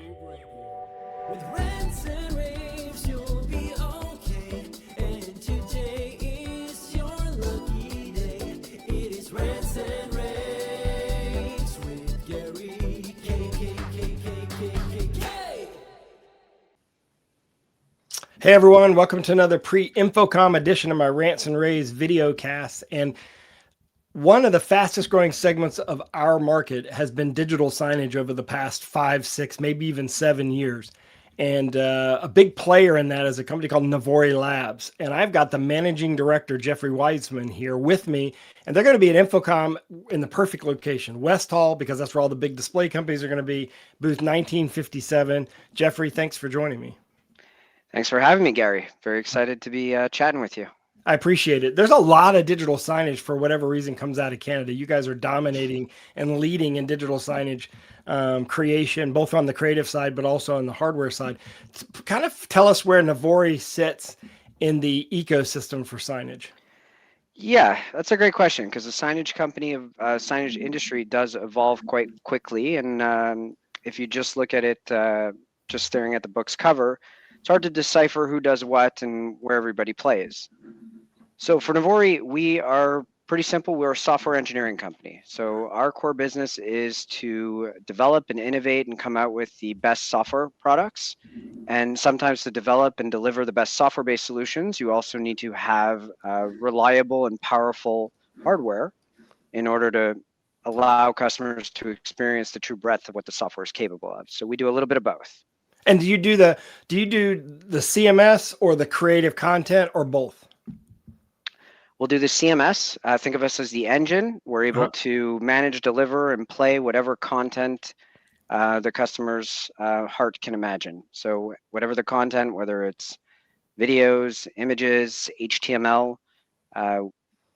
With rants and raves, you'll be okay. And today is your lucky day. It is rants and raves with Gary Kayye. Hey everyone, welcome to another pre-Infocom edition of my Rants and Raves video cast. And one of the fastest growing segments of our market has been digital signage over the past 5, 6, maybe even 7 years. And a big player in that is a company called Navori Labs. And I've got the managing director, Jeffrey Weitzman, here with me. And they're going to be at Infocom in the perfect location, West Hall, because that's where all the big display companies are going to be, booth 1957. Jeffrey, thanks for joining me. Thanks for having me, Gary. Very excited to be chatting with you. I appreciate it. There's a lot of digital signage for whatever reason comes out of Canada. You guys are dominating and leading in digital signage creation, both on the creative side, but also on the hardware side. Kind of tell us where Navori sits in the ecosystem for signage. Yeah, that's a great question because the signage company of signage industry does evolve quite quickly. And if you just look at it, just staring at the book's cover, it's hard to decipher who does what and where everybody plays. So for Navori, we are pretty simple. We're a software engineering company. So our core business is to develop and innovate and come out with the best software products. And sometimes to develop and deliver the best software-based solutions, you also need to have reliable and powerful hardware in order to allow customers to experience the true breadth of what the software is capable of. So we do a little bit of both. And do you do the CMS or the creative content or both? We'll do the CMS. Think of us as the engine. We're able to manage, deliver, and play whatever content the customer's heart can imagine. So whatever the content, whether it's videos, images, HTML,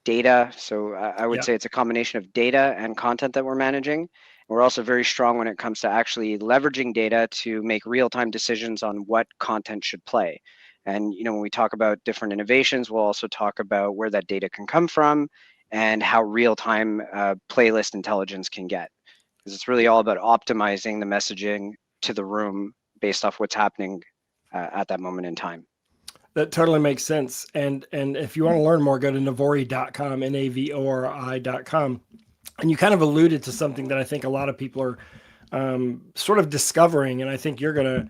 data. So I would say it's a combination of data and content that we're managing. We're also very strong when it comes to actually leveraging data to make real-time decisions on what content should play. And when we talk about different innovations, we'll also talk about where that data can come from and how real-time playlist intelligence can get. Because it's really all about optimizing the messaging to the room based off what's happening at that moment in time. That totally makes sense. And if you want to learn more, go to navori.com, Navori.com. And you kind of alluded to something that I think a lot of people are sort of discovering, and I think you're gonna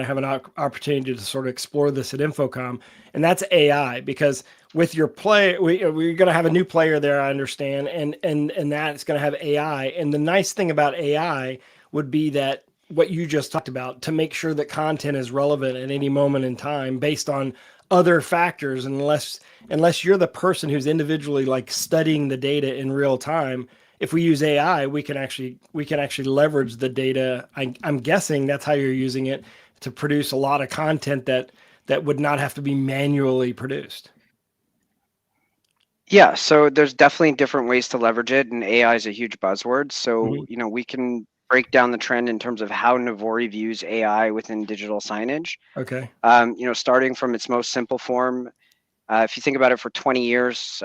have an opportunity to sort of explore this at Infocom, and that's AI. Because with your play, we're gonna have a new player there, I understand, and that's gonna have AI. And the nice thing about AI would be that what you just talked about, to make sure that content is relevant at any moment in time based on other factors, unless you're the person who's individually like studying the data in real time. If we use AI, we can actually leverage the data. I'm guessing that's how you're using it to produce a lot of content that would not have to be manually produced. Yeah, so there's definitely different ways to leverage it, and AI is a huge buzzword. So we can break down the trend in terms of how Navori views AI within digital signage. Okay. Starting from its most simple form, if you think about it, for 20 years,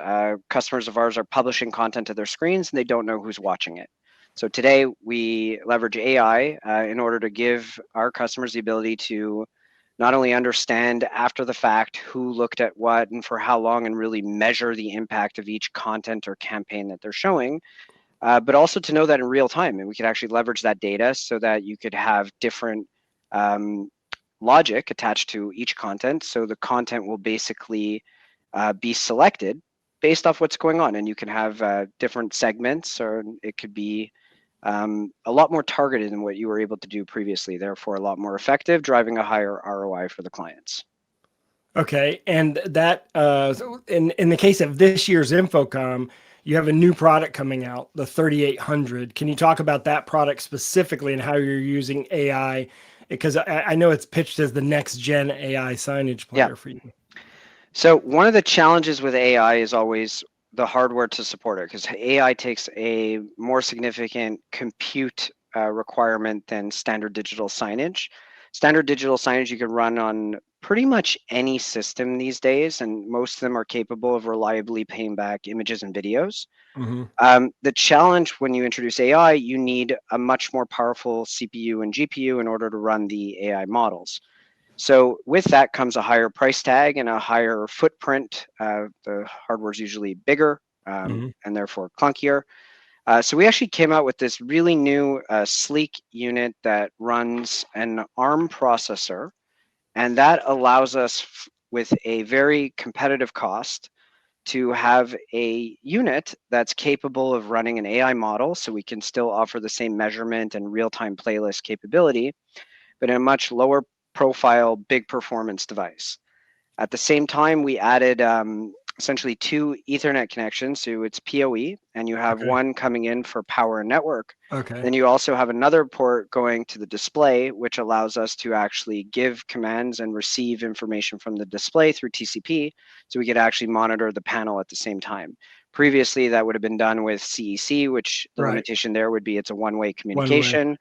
customers of ours are publishing content to their screens and they don't know who's watching it. So today we leverage AI in order to give our customers the ability to not only understand after the fact who looked at what and for how long, and really measure the impact of each content or campaign that they're showing, but also to know that in real time. And we could actually leverage that data so that you could have different logic attached to each content. So the content will basically be selected based off what's going on. And you can have different segments, or it could be a lot more targeted than what you were able to do previously, therefore a lot more effective, driving a higher ROI for the clients. Okay, and that in the case of this year's Infocom, you have a new product coming out, the 3800. Can you talk about that product specifically and how you're using AI? Because I know it's pitched as the Next-Gen AI Signage Player for you. So one of the challenges with AI is always the hardware to support it, because AI takes a more significant compute requirement than standard digital signage. Standard digital signage you can run on pretty much any system these days, and most of them are capable of reliably playing back images and videos. The challenge when you introduce AI, you need a much more powerful CPU and GPU in order to run the AI models. So with that comes a higher price tag and a higher footprint. The hardware is usually bigger and therefore clunkier. So we actually came out with this really new sleek unit that runs an ARM processor, and that allows us with a very competitive cost to have a unit that's capable of running an AI model, so we can still offer the same measurement and real-time playlist capability, but in a much lower profile, big performance device. At the same time, we added essentially 2 Ethernet connections, so it's PoE, and you have one coming in for power and network. Then you also have another port going to the display, which allows us to actually give commands and receive information from the display through TCP, so we could actually monitor the panel at the same time. Previously, that would have been done with CEC, which the limitation there would be it's a one-way communication.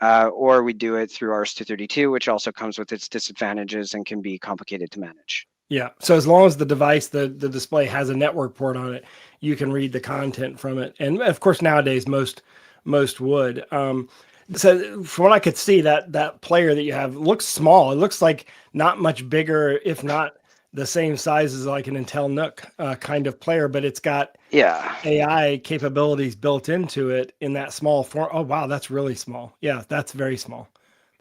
Or we do it through RS-232, which also comes with its disadvantages and can be complicated to manage. Yeah. So as long as the device, the display has a network port on it, you can read the content from it. And of course, nowadays, most would. So from what I could see, that player that you have looks small. It looks like not much bigger, if not the same size as like an Intel NUC kind of player, but it's got AI capabilities built into it in that small form. Oh, wow. That's really small. Yeah. That's very small.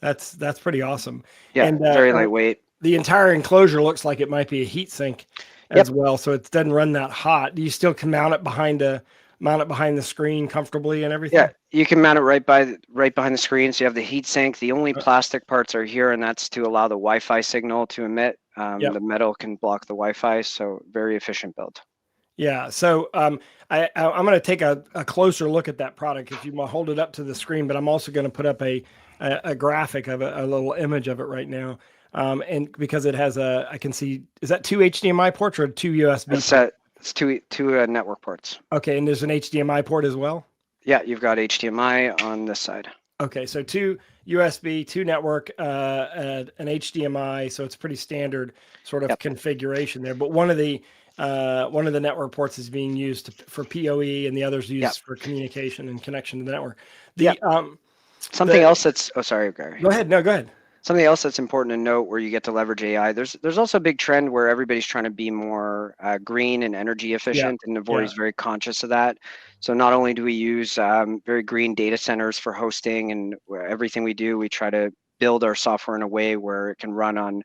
That's pretty awesome. Yeah. And very lightweight. The entire enclosure looks like it might be a heat sink as well. So it doesn't run that hot. You still can mount it behind the screen comfortably and everything. Yeah, you can mount it right behind the screen. So you have the heat sink. The only plastic parts are here, and that's to allow the Wi-Fi signal to emit. The metal can block the Wi-Fi, so very efficient build. Yeah. So I'm going to take a closer look at that product if you want to hold it up to the screen, but I'm also going to put up a graphic of a little image of it right now. And because it has I can see, is that 2 HDMI ports or 2 USB? It's two network ports. Okay. And there's an HDMI port as well? Yeah, you've got HDMI on this side. Okay. So 2 USB, 2 network, an HDMI. So it's pretty standard sort of configuration there. But one of the network ports is being used for PoE and the others used for communication and connection to the network. Something else that's, oh, sorry, Gary. Go ahead. No, go ahead. Something else that's important to note where you get to leverage AI, there's also a big trend where everybody's trying to be more green and energy efficient, and Navori is very conscious of that. So not only do we use very green data centers for hosting, and everything we do, we try to build our software in a way where it can run on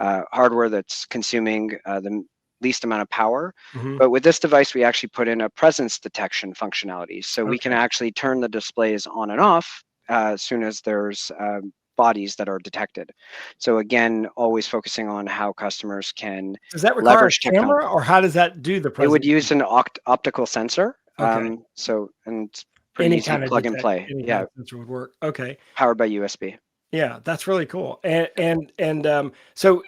hardware that's consuming the least amount of power. But with this device, we actually put in a presence detection functionality. So we can actually turn the displays on and off as soon as there's bodies that are detected. So again, always focusing on how customers can does that require a camera, or how does that do the presence? It would use an optical sensor. So and pretty easy plug and play. Any kind of sensor would work. Okay. Powered by USB. Yeah, that's really cool. And so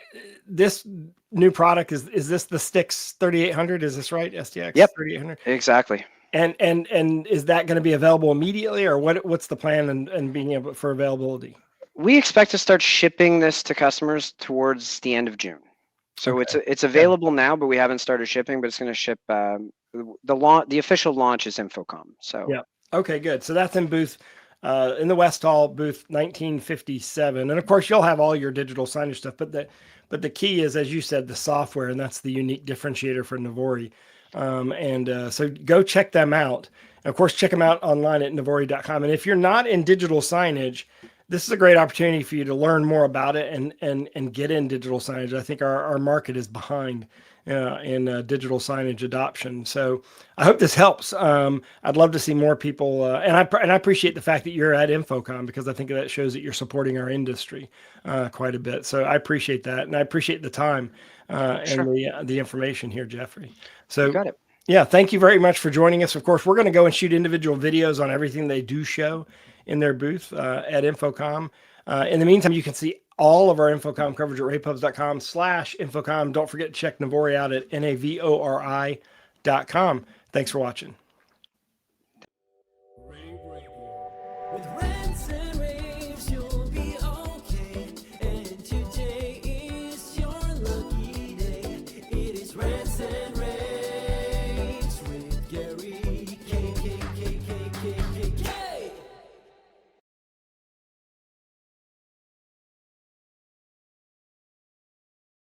this new product is this the StiX 3800? Is this right? StiX 3800. Exactly. And is that going to be available immediately, or what's the plan and being able for availability? We expect to start shipping this to customers towards the end of June. So it's available now, but we haven't started shipping. But it's going to ship. The official launch is Infocom. So okay, good. So that's in booth in the West Hall, booth 1957, and of course you'll have all your digital signage stuff. But the key is, as you said, the software, and that's the unique differentiator for Navori. So go check them out. And of course, check them out online at Navori.com. And if you're not in digital signage, this is a great opportunity for you to learn more about it and get in digital signage. I think our market is behind in digital signage adoption. So I hope this helps. I'd love to see more people, and I appreciate the fact that you're at Infocom, because I think that shows that you're supporting our industry quite a bit. So I appreciate that, and I appreciate the time and the information here, Jeffrey. So you got it. Yeah, thank you very much for joining us. Of course, we're going to go and shoot individual videos on everything they do show in their booth at Infocom. In the meantime, you can see all of our Infocom coverage at ravepubs.com/Infocom. Don't forget to check Navori out at navori.com. Thanks for watching. With rants and raves, you'll